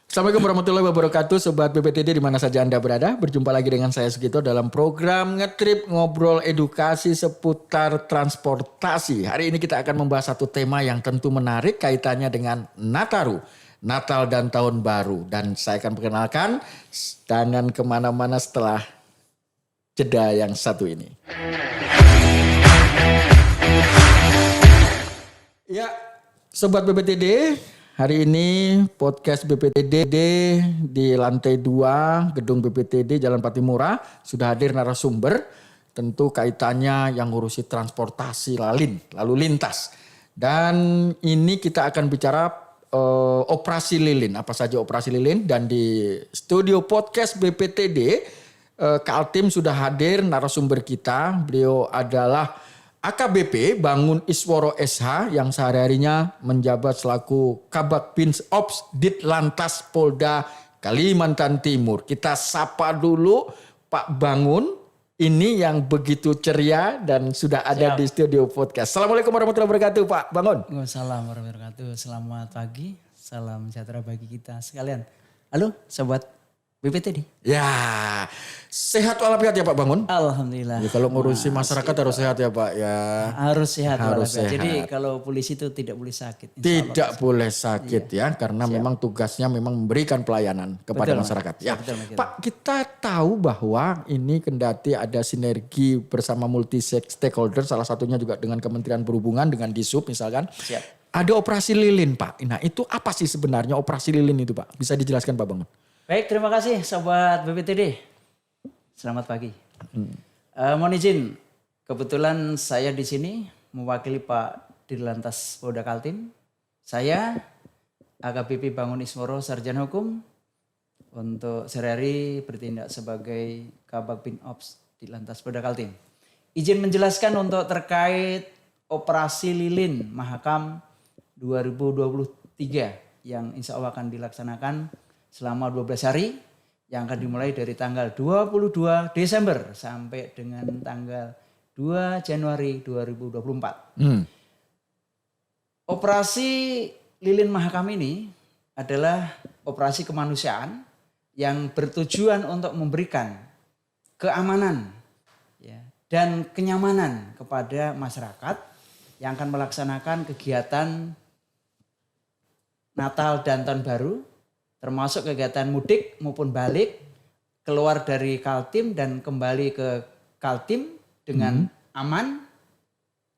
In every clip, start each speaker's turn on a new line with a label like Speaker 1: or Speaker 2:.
Speaker 1: Assalamualaikum warahmatullahi wabarakatuh, Sobat BPTD di mana saja Anda berada. Berjumpa lagi dengan saya Sugito dalam program Ngetrip Ngobrol Edukasi seputar transportasi. Hari ini kita akan membahas satu tema yang tentu menarik kaitannya dengan Nataru, Natal dan Tahun Baru. Dan saya akan perkenalkan, jangan kemana-mana setelah jeda yang satu ini. Ya, Sobat BPTD, hari ini podcast BPTD di lantai 2 gedung BPTD Jalan Patimura sudah hadir narasumber, tentu kaitannya yang ngurusi transportasi lalu lintas. Dan ini kita akan bicara operasi lilin, apa saja operasi lilin. Dan di studio podcast BPTD Kaltim sudah hadir narasumber kita, beliau adalah AKBP Bangun Isworo SH yang sehari-harinya menjabat selaku Kabak Bins Ops Ditlantas Polda Kalimantan Timur. Kita sapa dulu Pak Bangun ini yang begitu ceria dan sudah ada di studio podcast. Assalamualaikum warahmatullahi wabarakatuh Pak Bangun.
Speaker 2: Waalaikumsalam warahmatullahi wabarakatuh. Selamat pagi, salam sejahtera bagi kita sekalian. Halo Sobat BPTD.
Speaker 1: Ya, sehat walafiat ya Pak Bangun.
Speaker 2: Alhamdulillah.
Speaker 1: Ya, kalau ngurusi masyarakat harus sehat ya Pak ya.
Speaker 2: Harus sehat
Speaker 1: Harus
Speaker 2: walafiat.
Speaker 1: sehat.
Speaker 2: Jadi kalau polisi itu tidak boleh sakit.
Speaker 1: Tidak boleh sakit ya, karena memang tugasnya memang memberikan pelayanan kepada
Speaker 2: Betul,
Speaker 1: masyarakat. Ya,
Speaker 2: betul, betul.
Speaker 1: Pak, kita tahu bahwa ini kendati ada sinergi bersama multi stakeholder, salah satunya juga dengan Kementerian Perhubungan, dengan Disub misalkan.
Speaker 2: Siap.
Speaker 1: Ada operasi lilin Pak. Nah itu apa sih sebenarnya operasi lilin itu Pak? Bisa dijelaskan Pak Bangun?
Speaker 2: Baik, terima kasih Sobat BPTD. Selamat pagi. Mohon izin, kebetulan saya di sini mewakili Pak Dirlantas Polda Kaltim. Saya AKBP Bangun Isworo Sarjana Hukum untuk sehari-hari bertindak sebagai Kabak Bin Ops Ditlantas Polda Kaltim. Izin menjelaskan untuk terkait operasi lilin Mahakam 2023 yang insya Allah akan dilaksanakan selama 12 hari yang akan dimulai dari tanggal 22 Desember sampai dengan tanggal 2 Januari 2024. Operasi Lilin Mahakam ini adalah operasi kemanusiaan yang bertujuan untuk memberikan keamanan ya, dan kenyamanan kepada masyarakat yang akan melaksanakan kegiatan Natal dan Tahun Baru, termasuk kegiatan mudik maupun balik, keluar dari Kaltim dan kembali ke Kaltim dengan aman,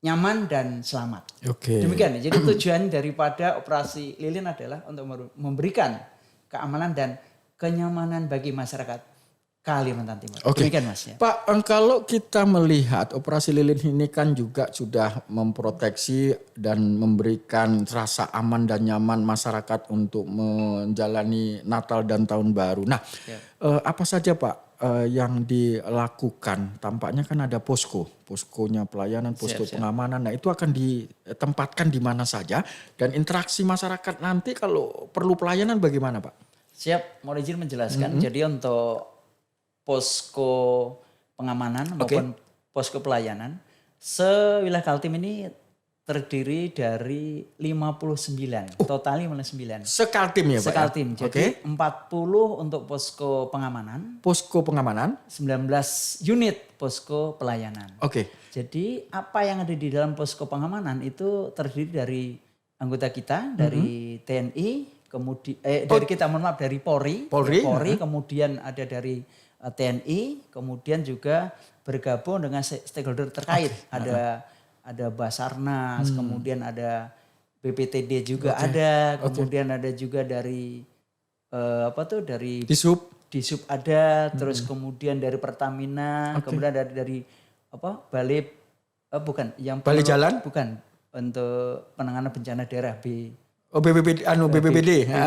Speaker 2: nyaman dan selamat.
Speaker 1: Oke.
Speaker 2: Demikian. Jadi tujuan daripada operasi lilin adalah untuk memberikan keamanan dan kenyamanan bagi masyarakat Kalimantan Timur.
Speaker 1: Oke.
Speaker 2: Demikian Mas ya.
Speaker 1: Pak, kalau kita melihat operasi lilin ini kan juga sudah memproteksi dan memberikan rasa aman dan nyaman masyarakat untuk menjalani Natal dan Tahun Baru. Nah, apa saja Pak yang dilakukan? Tampaknya kan ada poskonya pelayanan, posko pengamanan. Nah, itu akan ditempatkan di mana saja dan interaksi masyarakat nanti kalau perlu pelayanan bagaimana Pak?
Speaker 2: Siap, mau izin menjelaskan. Jadi untuk posko pengamanan maupun posko pelayanan sewilayah Kaltim ini terdiri dari 59, total 59.
Speaker 1: Sekaltim ya Pak?
Speaker 2: Sekaltim,
Speaker 1: ya?
Speaker 2: jadi 40 untuk posko pengamanan,
Speaker 1: Posko pengamanan.
Speaker 2: 19 unit posko pelayanan.
Speaker 1: Oke.
Speaker 2: Jadi apa yang ada di dalam posko pengamanan itu terdiri dari anggota kita, dari TNI, kemudian dari kita, mohon maaf, dari Polri, kemudian ada dari TNI, kemudian juga bergabung dengan stakeholder terkait. Ada Basarnas, kemudian ada BPTD juga ada, kemudian ada juga dari dari Disub ada, terus kemudian dari Pertamina, kemudian dari Balai Jalan, bukan, untuk penanganan bencana daerah
Speaker 1: BPBD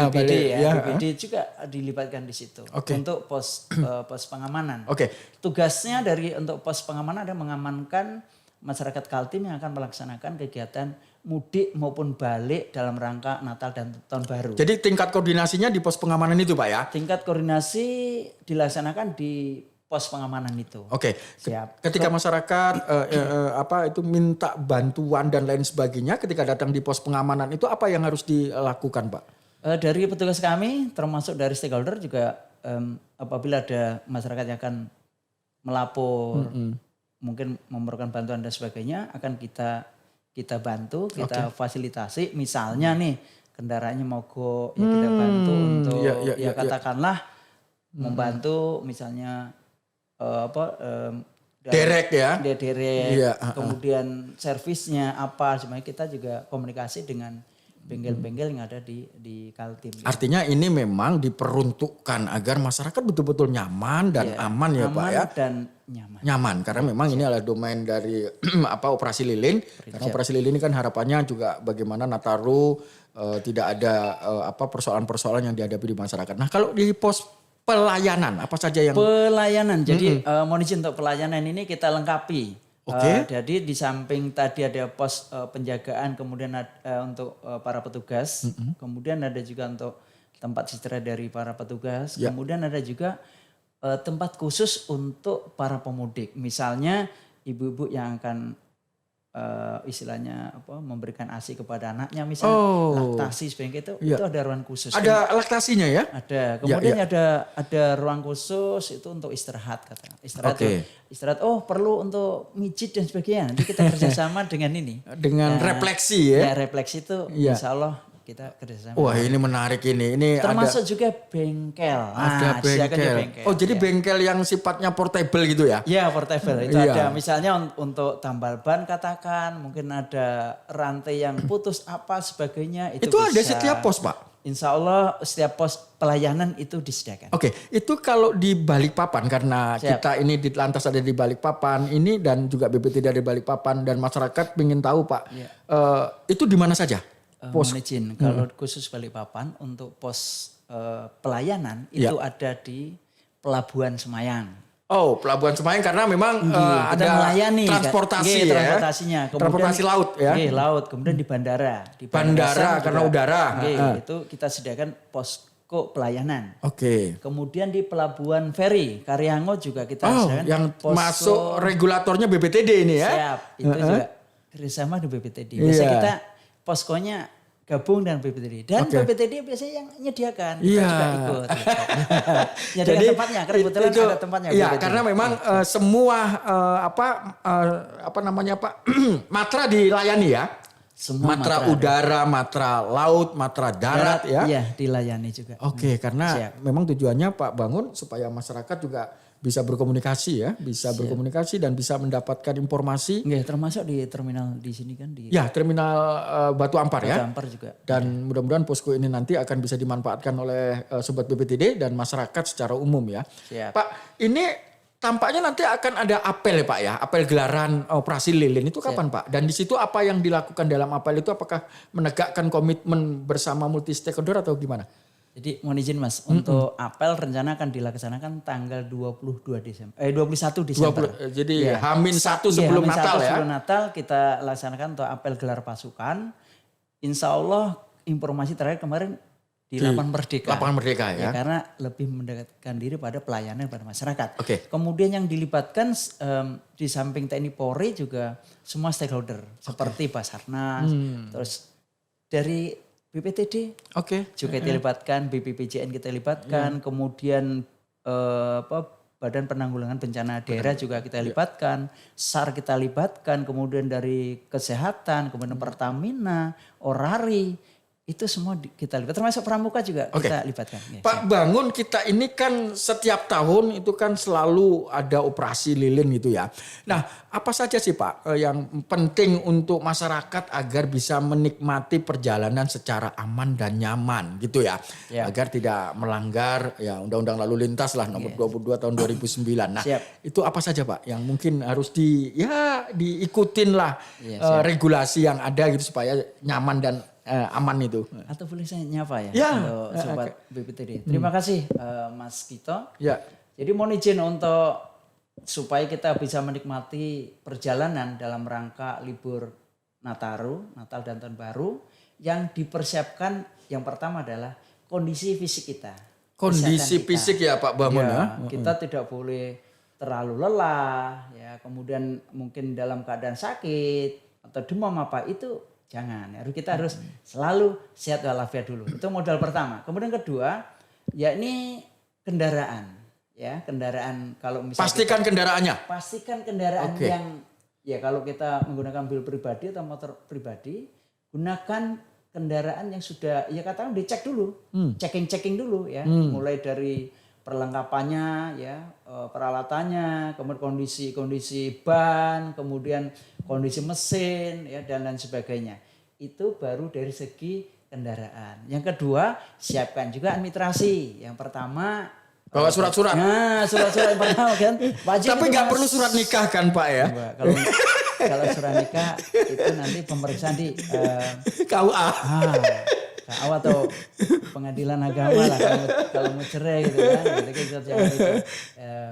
Speaker 2: BPBD juga dilibatkan di situ untuk pos pengamanan. Tugasnya untuk pos pengamanan ada mengamankan masyarakat Kaltim yang akan melaksanakan kegiatan mudik maupun balik dalam rangka Natal dan Tahun Baru.
Speaker 1: Jadi tingkat koordinasinya di pos pengamanan itu Pak ya?
Speaker 2: Tingkat koordinasi dilaksanakan di pos pengamanan itu.
Speaker 1: Oke.
Speaker 2: Siap.
Speaker 1: Ketika masyarakat itu minta bantuan dan lain sebagainya, ketika datang di pos pengamanan itu apa yang harus dilakukan, Pak?
Speaker 2: Dari petugas kami termasuk dari stakeholder juga apabila ada masyarakat yang akan melapor, mungkin memerlukan bantuan dan sebagainya, akan kita bantu, kita fasilitasi. Misalnya nih kendaraannya mogok, ya kita bantu untuk katakanlah membantu misalnya
Speaker 1: derek ya.
Speaker 2: derek, kemudian servisnya apa, sebenarnya kita juga komunikasi dengan bengkel-bengkel yang ada di Kaltim.
Speaker 1: Artinya ini memang diperuntukkan agar masyarakat betul-betul nyaman dan aman ya Pak ya.
Speaker 2: Dan nyaman.
Speaker 1: Nyaman karena memang ini adalah domain dari operasi lilin. Karena operasi lilin ini kan harapannya juga bagaimana Nataru tidak ada persoalan-persoalan yang dihadapi di masyarakat. Nah kalau di pos pelayanan apa saja yang
Speaker 2: pelayanan. Jadi mohon izin untuk pelayanan ini kita lengkapi. Jadi di samping tadi ada pos penjagaan, kemudian untuk para petugas, kemudian ada juga untuk tempat istirahat dari para petugas, kemudian ada juga tempat khusus untuk para pemudik. Misalnya ibu-ibu yang akan istilahnya memberikan ASI kepada anaknya, misalnya laktasi sebagainya itu ada ruang khusus.
Speaker 1: Ada laktasinya ya?
Speaker 2: Ada. Kemudian ada ruang khusus itu untuk istirahat kata. Istirahat. Oh perlu untuk mijit dan sebagainya. Nanti kita kerjasama dengan ini.
Speaker 1: Dengan refleksi ya?
Speaker 2: Ya refleksi itu insya Allah kita kerjasama.
Speaker 1: Wah ini menarik ini.
Speaker 2: Termasuk juga bengkel.
Speaker 1: Ada bengkel. Oh jadi bengkel yang sifatnya portable gitu ya?
Speaker 2: Iya portable. Itu ada misalnya untuk tambal ban katakan. Mungkin ada rantai yang putus apa sebagainya. Itu
Speaker 1: ada setiap pos Pak?
Speaker 2: Insya Allah setiap pos pelayanan itu disediakan.
Speaker 1: Oke, itu kalau di Balikpapan karena kita ini di lantas ada di Balikpapan ini dan juga BPTD ada di Balikpapan dan masyarakat ingin tahu Pak, itu di mana saja?
Speaker 2: Mohon izin, kalau khusus Balikpapan untuk pos pelayanan itu ada di Pelabuhan Semayang.
Speaker 1: Oh, Pelabuhan Semayang karena memang ada
Speaker 2: melayani
Speaker 1: transportasi ya.
Speaker 2: Transportasinya. Kemudian,
Speaker 1: transportasi laut ya.
Speaker 2: Laut, kemudian di bandara. Di
Speaker 1: bandara karena juga, udara.
Speaker 2: Itu kita sediakan posko pelayanan.
Speaker 1: Kemudian
Speaker 2: di Pelabuhan Feri, Karyango juga kita sediakan
Speaker 1: yang
Speaker 2: posko.
Speaker 1: Masuk regulatornya BPTD ini ya.
Speaker 2: Siap, itu juga kerjasama di BPTD. Biasanya kita poskonya gabung dengan BPTD dan BPTD biasanya yang menyediakan kita juga ikut. Jadi tempatnya karena kebetulan ada tempatnya.
Speaker 1: Iya karena memang semua matra dilayani ya.
Speaker 2: Semua
Speaker 1: matra udara, matra laut, matra darat ya.
Speaker 2: Iya dilayani juga.
Speaker 1: Karena memang tujuannya Pak bangun supaya masyarakat juga bisa berkomunikasi ya, berkomunikasi dan bisa mendapatkan informasi.
Speaker 2: Termasuk di terminal di sini kan di.
Speaker 1: Ya, terminal Batu Ampar ya.
Speaker 2: Batu Ampar juga.
Speaker 1: Dan mudah-mudahan posko ini nanti akan bisa dimanfaatkan oleh sobat BPTD dan masyarakat secara umum ya. Pak, ini tampaknya nanti akan ada apel ya Pak ya, apel gelaran operasi lilin itu kapan Pak? Dan di situ apa yang dilakukan dalam apel itu apakah menegakkan komitmen bersama multi stakeholder atau gimana?
Speaker 2: Jadi mohon izin Mas, untuk apel rencana akan dilaksanakan tanggal 21 Desember.
Speaker 1: Jadi H-1 sebelum Natal ya.
Speaker 2: Sebelum Natal kita laksanakan untuk apel gelar pasukan. Insya Allah informasi terakhir kemarin di Lapangan Merdeka.
Speaker 1: Lapangan Merdeka ya.
Speaker 2: Karena lebih mendekatkan diri pada pelayanan pada masyarakat. Kemudian yang dilibatkan di samping TNI Polri juga semua stakeholder. Seperti Basarnas, terus dari BPTD juga kita libatkan, BPPJN kita libatkan, kemudian Badan Penanggulangan Bencana Daerah juga kita libatkan, SAR kita libatkan, kemudian dari Kesehatan, kemudian Pertamina, Orari, itu semua kita libatkan, termasuk Pramuka juga kita libatkan.
Speaker 1: Pak Bangun kita ini kan setiap tahun itu kan selalu ada operasi lilin gitu ya. Nah apa saja sih Pak yang penting untuk masyarakat agar bisa menikmati perjalanan secara aman dan nyaman gitu ya. Agar tidak melanggar ya Undang-Undang Lalu Lintas lah nomor 22 tahun 2009. Nah itu apa saja Pak yang mungkin harus diikutin lah regulasi yang ada gitu supaya nyaman dan aman itu.
Speaker 2: Atau boleh saya nyapa ya untuk sobat BPTD. Terima kasih Mas Kito. Jadi mohon izin untuk supaya kita bisa menikmati perjalanan dalam rangka libur Nataru, Natal dan Tahun Baru yang dipersiapkan yang pertama adalah kondisi fisik kita.
Speaker 1: Kondisi fisik ya Pak Bamun ya.
Speaker 2: Kita tidak boleh terlalu lelah ya, kemudian mungkin dalam keadaan sakit atau demam apa itu Jangan. Kita harus selalu sehat walafiat dulu. Itu modal pertama. Kemudian kedua, yakni kendaraan. Ya, kendaraan kalau misalnya
Speaker 1: Pastikan kendaraannya.
Speaker 2: pastikan kendaraan yang ya kalau kita menggunakan mobil pribadi atau motor pribadi, gunakan kendaraan yang sudah ya katakan dicek dulu, checking dulu ya, mulai dari perlengkapannya ya, peralatannya, kemudian kondisi ban, kemudian kondisi mesin ya dan lain sebagainya. Itu baru dari segi kendaraan. Yang kedua, siapkan juga administrasi. Yang pertama
Speaker 1: bawa surat-surat.
Speaker 2: Nah, surat-surat yang pertama kan wajib.
Speaker 1: Tapi nggak perlu surat nikah kan Pak ya?
Speaker 2: Kalau surat nikah itu nanti pemeriksaan di
Speaker 1: KUA.
Speaker 2: KUA atau pengadilan agama lah kalau mau cerai gitu kan.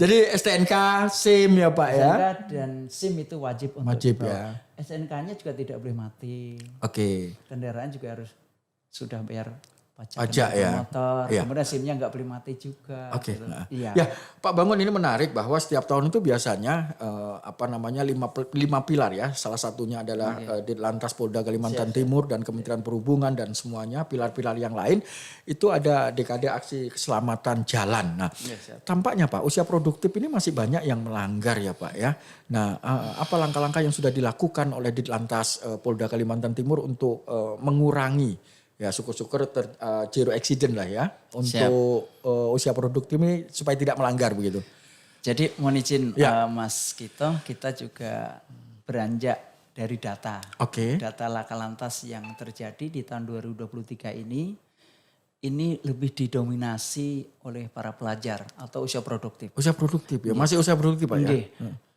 Speaker 1: Jadi STNK, SIM ya Pak ya?
Speaker 2: STNK dan SIM itu wajib untuk
Speaker 1: ya.
Speaker 2: STNK-nya juga tidak boleh mati.
Speaker 1: Oke.
Speaker 2: Kendaraan juga harus sudah bayar pajak
Speaker 1: ya.
Speaker 2: motor. Kemudian SIM-nya nggak boleh mati juga.
Speaker 1: Oke.
Speaker 2: Gitu.
Speaker 1: Ya Pak Bangun, ini menarik bahwa setiap tahun itu biasanya lima pilar ya. Salah satunya adalah Ditlantas Polda Kalimantan Timur dan Kementerian Perhubungan dan semuanya pilar-pilar yang lain itu ada dekade aksi keselamatan jalan. Nah, tampaknya Pak usia produktif ini masih banyak yang melanggar ya Pak ya. Nah, apa langkah-langkah yang sudah dilakukan oleh Ditlantas Polda Kalimantan Timur untuk mengurangi ya syukur-syukur zero accident lah ya untuk usia produktif ini supaya tidak melanggar begitu.
Speaker 2: Jadi mohon izin Mas Kito, kita juga beranjak dari data. Data laka lantas yang terjadi di tahun 2023 ini lebih didominasi oleh para pelajar atau usia produktif.
Speaker 1: Usia produktif ya, masih usia produktif Pak ya.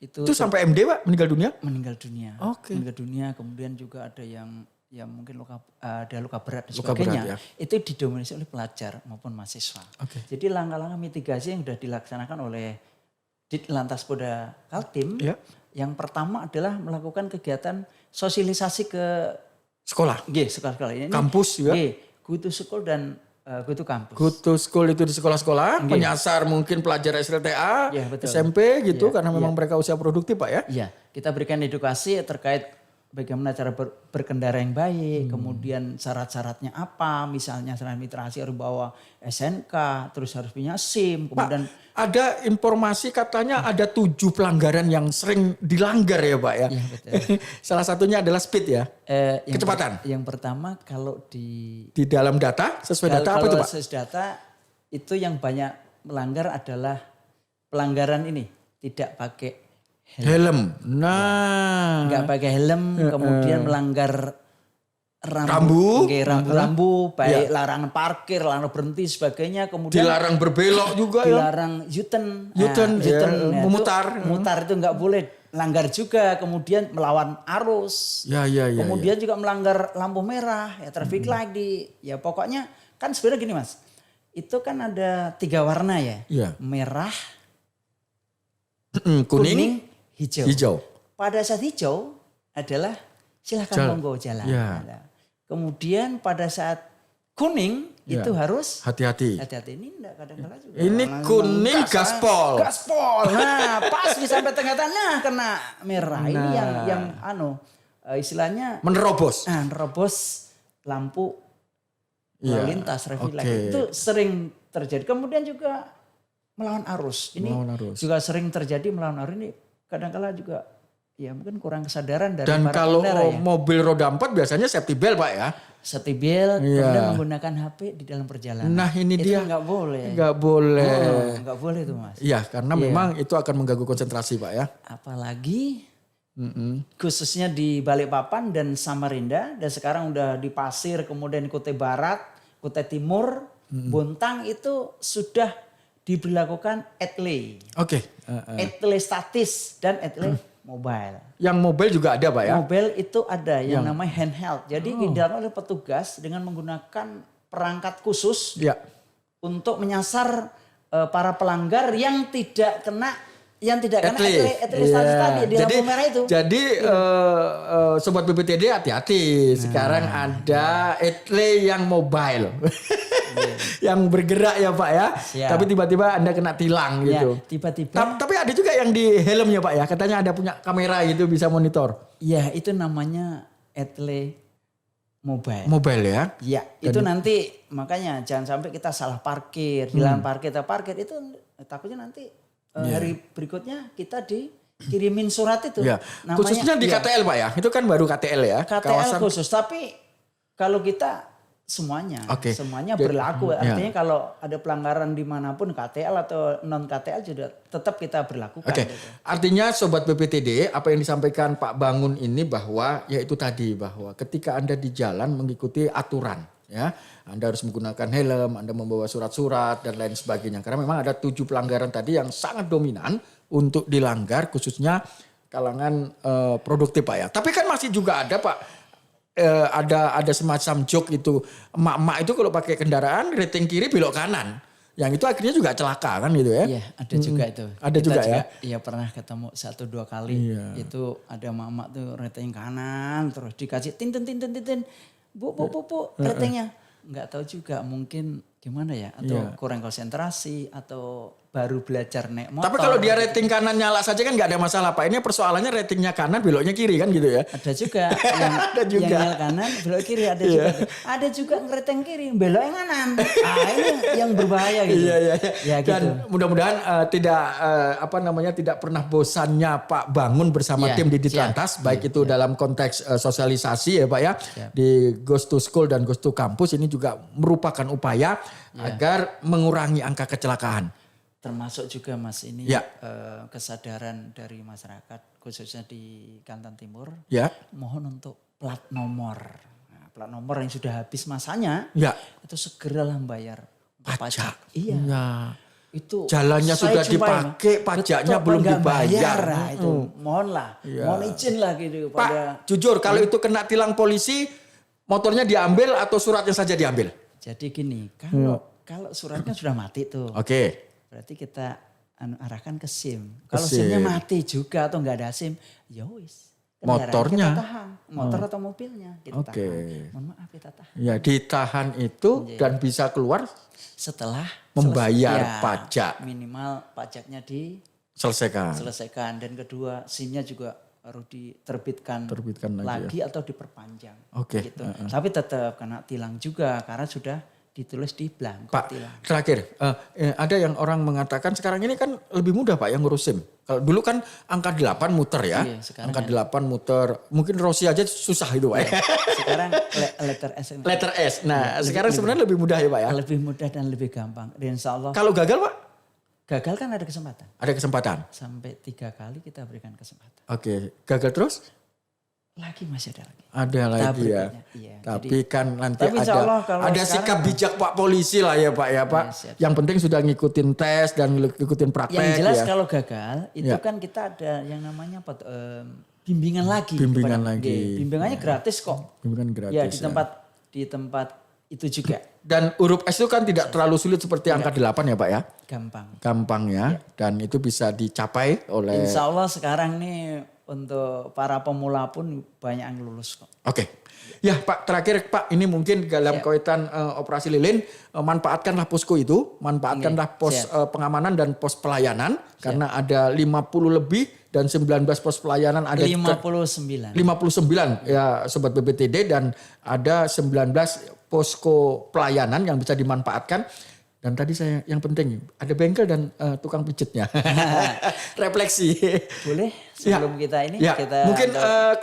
Speaker 2: Itu
Speaker 1: sampai MD Pak meninggal dunia?
Speaker 2: Meninggal dunia. Meninggal dunia, kemudian juga ada yang mungkin ada luka berat dan sebagainya, itu didominasi oleh pelajar maupun mahasiswa. Jadi langkah-langkah mitigasi yang sudah dilaksanakan oleh Ditlantas Polda Kaltim, yang pertama adalah melakukan kegiatan sosialisasi ke
Speaker 1: sekolah.
Speaker 2: Sekolah-sekolah ini.
Speaker 1: Kampus juga.
Speaker 2: Go to school dan go to campus.
Speaker 1: Go to school itu di sekolah-sekolah, menyasar mungkin pelajar SLTA, SMP gitu, karena memang mereka usia produktif Pak ya.
Speaker 2: Iya, kita berikan edukasi terkait bagaimana cara berkendara yang baik, kemudian syarat-syaratnya apa, misalnya selain administrasi harus bawa SNK, terus harus punya SIM, kemudian
Speaker 1: ada informasi katanya ada 7 pelanggaran yang sering dilanggar ya Pak ya.
Speaker 2: Iya betul.
Speaker 1: Salah satunya adalah speed ya, kecepatan.
Speaker 2: Yang pertama kalau di
Speaker 1: dalam data, sesuai data apa itu Pak?
Speaker 2: Sesuai data itu yang banyak melanggar adalah pelanggaran ini, tidak pakai
Speaker 1: helm. Nah,
Speaker 2: nggak pakai helm, kemudian melanggar rambu, baik larangan parkir, larangan berhenti, sebagainya. Kemudian
Speaker 1: dilarang berbelok juga
Speaker 2: dilarang U-turn, mutar itu nggak boleh. Langgar juga, kemudian melawan arus. Kemudian juga melanggar lampu merah, ya traffic light ya pokoknya kan sebenarnya gini Mas. Itu kan ada 3 warna ya. Merah, kuning, hijau. Pada saat hijau adalah silakan monggo jalan. Kemudian pada saat kuning itu harus hati-hati. Ini enggak kadang-kadang juga.
Speaker 1: Ini kuning gaspol.
Speaker 2: Nah, pas bisa sampai tengah-tengah kena merah. Ini yang istilahnya
Speaker 1: menerobos.
Speaker 2: Menerobos lampu lalu lintas traffic light. Itu sering terjadi. Kemudian juga melawan arus. Ini juga sering terjadi melawan arus ini. Kadang-kala juga ya mungkin kurang kesadaran dari
Speaker 1: dan
Speaker 2: para
Speaker 1: kalau
Speaker 2: pengendara ya.
Speaker 1: Mobil roda 4 biasanya safety belt Pak ya.
Speaker 2: Safety belt, kemudian menggunakan HP di dalam perjalanan.
Speaker 1: Nah ini
Speaker 2: itu
Speaker 1: dia.
Speaker 2: Nggak boleh.
Speaker 1: Nggak boleh.
Speaker 2: Nggak boleh itu Mas.
Speaker 1: Iya karena memang itu akan mengganggu konsentrasi Pak ya.
Speaker 2: Apalagi khususnya di Balikpapan dan Samarinda. Dan sekarang udah di Pasir, kemudian Kutai Barat, Kutai Timur, Bontang itu sudah diberlakukan etle. Etle statis dan etle mobile.
Speaker 1: Yang mobile juga ada Pak ya?
Speaker 2: Mobile itu ada yang namanya handheld. Jadi didalam oleh petugas dengan menggunakan perangkat khusus untuk menyasar para pelanggar yang tidak kena etle statis tadi di lampu merah itu.
Speaker 1: Jadi sobat BPTD hati-hati. Sekarang ada etle yang mobile. Yang bergerak ya Pak ya. Tapi tiba-tiba Anda kena tilang gitu.
Speaker 2: Tiba-tiba.
Speaker 1: Tapi ada juga yang di helm ya Pak ya. Katanya ada punya kamera gitu bisa monitor.
Speaker 2: Ya itu namanya etle
Speaker 1: Mobile ya.
Speaker 2: Ya, itu nanti makanya jangan sampai kita salah parkir, jalan parkir itu takutnya nanti hari berikutnya kita dikirimin surat itu.
Speaker 1: Ya.
Speaker 2: Namanya,
Speaker 1: Khususnya di KTL Pak ya. Itu kan baru KTL ya.
Speaker 2: KTL khusus, tapi kalau kita semuanya berlaku. Artinya kalau ada pelanggaran dimanapun KTL atau non KTL juga tetap kita berlakukan.
Speaker 1: Gitu. Artinya Sobat BPTD, apa yang disampaikan Pak Bangun ini bahwa yaitu tadi bahwa ketika Anda di jalan mengikuti aturan, ya Anda harus menggunakan helm, Anda membawa surat-surat dan lain sebagainya. Karena memang ada 7 pelanggaran tadi yang sangat dominan untuk dilanggar, khususnya kalangan produktif Pak ya. Tapi kan masih juga ada Pak. Ada semacam joke itu, emak-emak itu kalau pakai kendaraan rating kiri belok kanan, yang itu akhirnya juga celaka kan gitu ya.
Speaker 2: Iya, ada juga itu.
Speaker 1: Ada
Speaker 2: kita
Speaker 1: juga ya.
Speaker 2: Iya, pernah ketemu 1-2 kali. Itu ada emak-emak tuh rating kanan terus dikasih tinten. Bu ratingnya. Enggak tahu juga, mungkin gimana ya, atau kurang konsentrasi atau baru belajar naik motor.
Speaker 1: Tapi kalau dia rating kanan nyala saja kan nggak ada masalah Pak. Ini persoalannya ratingnya kanan beloknya kiri kan gitu ya.
Speaker 2: Ada juga yang, yang nyala kanan belok kiri, ada juga. Ada juga ngerating kiri beloknya kanan. Ini yang berbahaya gitu. Ya, gitu.
Speaker 1: Dan mudah-mudahan tidak pernah bosannya Pak Bangun bersama tim di Ditlantas, baik itu dalam konteks sosialisasi ya Pak ya. Di Ghost to School dan Ghost to Campus ini juga merupakan upaya agar mengurangi angka kecelakaan.
Speaker 2: Termasuk juga Mas ini kesadaran dari masyarakat khususnya di Kalimantan Timur. Mohon untuk plat nomor. Nah, plat nomor yang sudah habis masanya itu segeralah bayar pajak. Iya. Itu jalannya sudah dipakai, pajaknya belum dibayar. Nah, itu mohonlah, mohon izin lah gitu
Speaker 1: Pak, jujur kalau itu kena tilang polisi, motornya diambil atau suratnya saja diambil?
Speaker 2: Jadi gini, kalau suratnya sudah mati tuh. Berarti kita arahkan ke SIM. Kalau SIM-nya mati juga atau nggak ada SIM, ya wis.
Speaker 1: Motornya?
Speaker 2: Kita tahan. Motor atau mobilnya kita tahan. Mohon maaf kita tahan.
Speaker 1: Ya ditahan itu dan bisa keluar
Speaker 2: setelah
Speaker 1: membayar pajak.
Speaker 2: Minimal pajaknya
Speaker 1: selesaikan.
Speaker 2: Dan kedua SIM-nya juga harus diterbitkan lagi atau diperpanjang. Gitu. Tapi tetap kena tilang juga karena sudah ditulis di belangko.
Speaker 1: Pak, terakhir ada yang orang mengatakan sekarang ini kan lebih mudah Pak yang ngurus SIM. Kalau dulu kan angka 8 muter ya. Angka 8 muter. Mungkin Rossi aja susah itu Pak.
Speaker 2: Sekarang letter S.
Speaker 1: Letter S. Nah sekarang sebenarnya lebih mudah ya Pak ya.
Speaker 2: Lebih mudah dan lebih gampang. Dan insya Allah.
Speaker 1: Kalau gagal Pak?
Speaker 2: Gagal kan ada kesempatan.
Speaker 1: Ada kesempatan?
Speaker 2: Sampai 3 kali kita berikan kesempatan.
Speaker 1: Gagal terus?
Speaker 2: Lagi masih ada lagi.
Speaker 1: Ada lagi ya.
Speaker 2: Iya,
Speaker 1: tapi jadi, kan nanti ada sikap bijak Pak polisi lah ya Pak ya Pak. Siap. Yang penting sudah ngikutin tes dan ngikutin praktek.
Speaker 2: Yang jelas kalau gagal itu kan kita ada yang namanya bimbingan lagi. Bimbingannya gratis kok.
Speaker 1: Bimbingan gratis.
Speaker 2: Ya di tempat itu juga.
Speaker 1: Dan huruf S itu kan tidak terlalu sulit seperti angka 8 ya Pak ya. Gampang ya. Dan itu bisa dicapai oleh.
Speaker 2: Insya Allah sekarang nih untuk para pemula pun banyak yang lulus kok.
Speaker 1: Ya Pak, terakhir Pak, ini mungkin dalam kaitan operasi lilin, manfaatkanlah posko itu, manfaatkanlah pos pengamanan dan pos pelayanan. Karena ada 50 lebih dan 19 pos pelayanan ada
Speaker 2: 59
Speaker 1: ya Sobat BPTD, dan ada 19 posko pelayanan yang bisa dimanfaatkan. Dan tadi saya yang penting ada bengkel dan tukang pijitnya. Refleksi.
Speaker 2: Boleh sebelum kita ini kita
Speaker 1: mungkin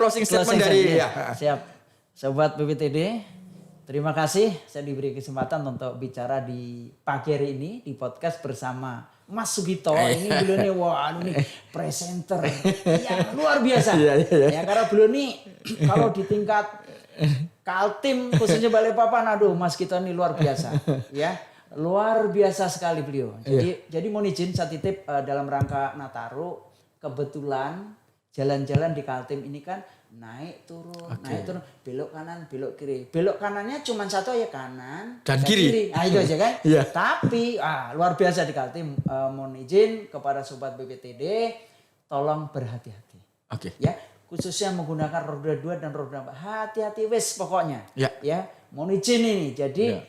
Speaker 1: closing statement dari
Speaker 2: Siap. Sobat BPTD, terima kasih saya diberi kesempatan untuk bicara di pagi hari ini di podcast bersama Mas Sugito. Ini beliau nih ini presenter yang luar biasa. Ya karena beliau nih kalau di tingkat Kaltim khususnya Balikpapan, aduh Mas Sugito ini luar biasa ya. Luar biasa sekali beliau. Jadi mohon izin saya titip dalam rangka Nataru, kebetulan jalan-jalan di Kaltim ini kan naik turun, belok kanan, belok kiri. Belok kanannya cuma satu ya, kanan
Speaker 1: dan kiri.
Speaker 2: Nah itu aja kan. Tapi luar biasa di Kaltim. Mohon izin kepada Sobat BPTD, tolong berhati-hati. Ya, khususnya menggunakan roda 2 dan roda 4. Hati-hati wes pokoknya. Ya, mohon izin ini. Jadi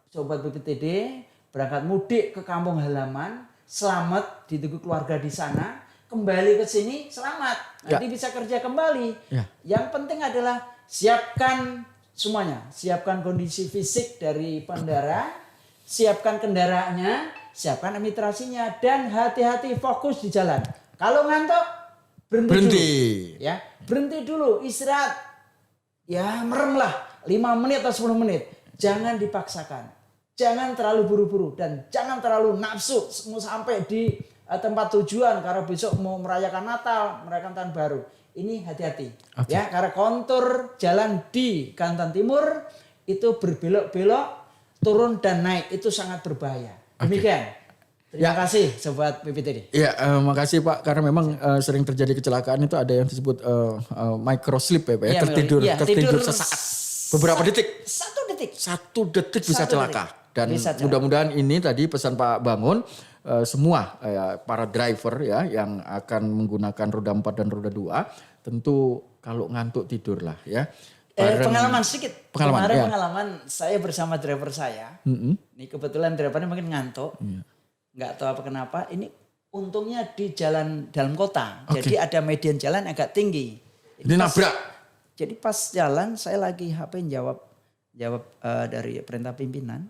Speaker 2: Sobat BPTD berangkat mudik ke kampung halaman, selamat ditunggu keluarga di sana, kembali ke sini selamat, nanti bisa kerja kembali. Yang penting adalah siapkan semuanya, siapkan kondisi fisik dari pengendara, siapkan kendaraannya, siapkan administrasinya, dan hati-hati fokus di jalan. Kalau ngantuk, berhenti dulu. Ya, berhenti dulu, istirahat. Ya, merem lah 5 menit atau 10 menit. Jangan dipaksakan. Jangan terlalu buru-buru dan jangan terlalu nafsu mau sampai di tempat tujuan karena besok mau merayakan Natal, merayakan Tahun Baru. Ini hati-hati. Ya, karena kontur jalan di Kalimantan Timur itu berbelok-belok, turun dan naik, itu sangat berbahaya. Demikian. Terima kasih Sobat BPTD.
Speaker 1: Ya, makasih Pak, karena memang sering terjadi kecelakaan itu ada yang disebut microslip ya Pak, ya, tertidur sesaat. Beberapa detik.
Speaker 2: 1 detik.
Speaker 1: 1 detik bisa celaka. Dan
Speaker 2: Bisa
Speaker 1: mudah-mudahan ini tadi pesan Pak Bangun, semua para driver ya yang akan menggunakan roda 4 dan roda 2, tentu kalau ngantuk tidurlah ya.
Speaker 2: Pengalaman sedikit.
Speaker 1: Pengalaman,
Speaker 2: Kemarin
Speaker 1: ya.
Speaker 2: pengalaman saya bersama driver saya. Ini kebetulan drivernya mungkin ngantuk. Nggak tahu apa kenapa. Ini untungnya di jalan dalam kota. Jadi ada median jalan agak tinggi.
Speaker 1: Ini nabrak.
Speaker 2: Jadi pas jalan saya lagi HP jawab dari perintah pimpinan.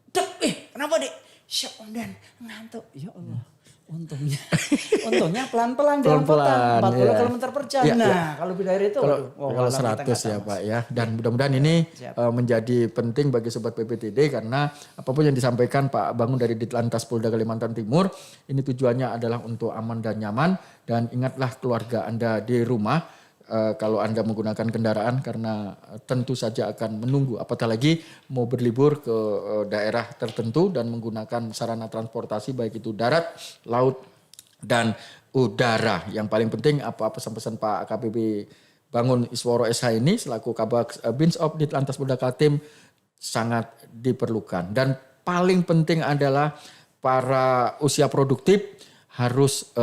Speaker 2: Dek, kenapa dek? Siap Om Dan, ngantuk. Ya Allah. Untungnya pelan-pelan dalam kota, 40 km per jam. Nah, kalau lebih dari itu,
Speaker 1: kalau 100 ya Pak ya. Dan mudah-mudahan ini menjadi penting bagi Sobat PPTD karena apapun yang disampaikan Pak Bangun dari Ditlantas Polda Kalimantan Timur, ini tujuannya adalah untuk aman dan nyaman. Dan ingatlah keluarga Anda di rumah. Kalau Anda menggunakan kendaraan karena tentu saja akan menunggu, apalagi mau berlibur ke daerah tertentu dan menggunakan sarana transportasi baik itu darat, laut, dan udara. Yang paling penting apa pesan-pesan Pak AKBP Bangun Isworo SH ini selaku Kabag Binsob Ditlantas Polda Kaltim sangat diperlukan. Dan paling penting adalah para usia produktif harus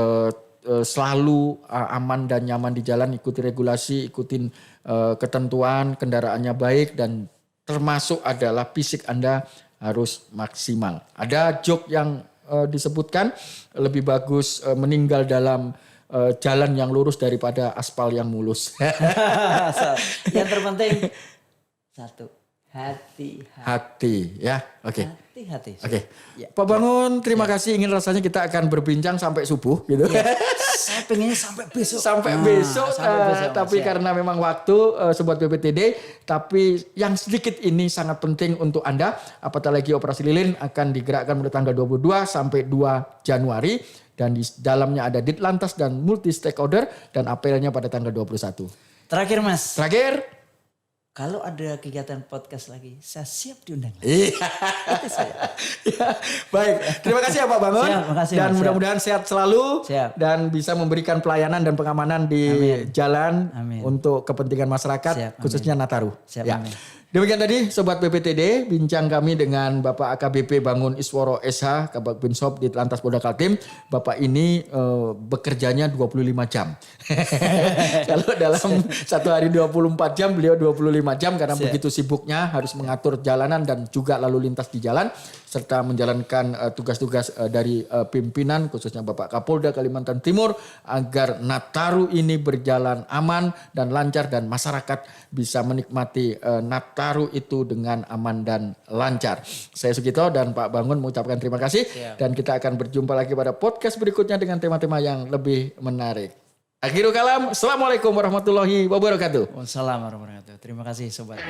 Speaker 1: selalu aman dan nyaman di jalan, ikuti regulasi, ikutin ketentuan, kendaraannya baik, dan termasuk adalah fisik Anda harus maksimal. Ada joke yang disebutkan lebih bagus meninggal dalam jalan yang lurus daripada aspal yang mulus.
Speaker 2: Yang terpenting 1, hati-hati
Speaker 1: ya. Oke.
Speaker 2: Hati-hati.
Speaker 1: Oke. Ya. Pak Bangun, terima kasih. Ingin rasanya kita akan berbincang sampai subuh gitu.
Speaker 2: Ya. Saya pengennya sampai besok.
Speaker 1: Sampai besok. Tapi karena memang waktu Sobat BPTD, tapi yang sedikit ini sangat penting untuk Anda. Apalagi operasi lilin akan digerakkan mulai tanggal 22 sampai 2 Januari. Dan di dalamnya ada Ditlantas dan multi stakeholder dan apelnya pada tanggal 21.
Speaker 2: Terakhir Mas.
Speaker 1: Terakhir.
Speaker 2: Kalau ada kegiatan podcast lagi, saya siap diundang.
Speaker 1: Iya. Ya, baik, terima kasih ya Pak Bangun.
Speaker 2: Siap, makasih,
Speaker 1: dan mudah-mudahan sehat selalu.
Speaker 2: Siap.
Speaker 1: Dan bisa memberikan pelayanan dan pengamanan di jalan untuk kepentingan masyarakat, khususnya Nataru.
Speaker 2: Siap,
Speaker 1: ya.
Speaker 2: amin.
Speaker 1: Demikian tadi Sobat BPTD, bincang kami dengan Bapak AKBP Bangun Isworo SH, Kabag Binsob Ditlantas Polda Kaltim. Bapak ini bekerjanya 25 jam. Kalau dalam satu hari 24 jam, beliau 25 jam karena begitu sibuknya harus mengatur jalanan dan juga lalu lintas di jalan. Serta menjalankan tugas-tugas dari pimpinan khususnya Bapak Kapolda Kalimantan Timur agar Nataru ini berjalan aman dan lancar dan masyarakat bisa menikmati Nataru itu dengan aman dan lancar. Saya Sugito dan Pak Bangun mengucapkan terima kasih. Dan kita akan berjumpa lagi pada podcast berikutnya dengan tema-tema yang lebih menarik. Akhirul kalam, Assalamualaikum warahmatullahi wabarakatuh.
Speaker 2: Waalaikumsalam warahmatullahi wabarakatuh. Terima kasih Sobat.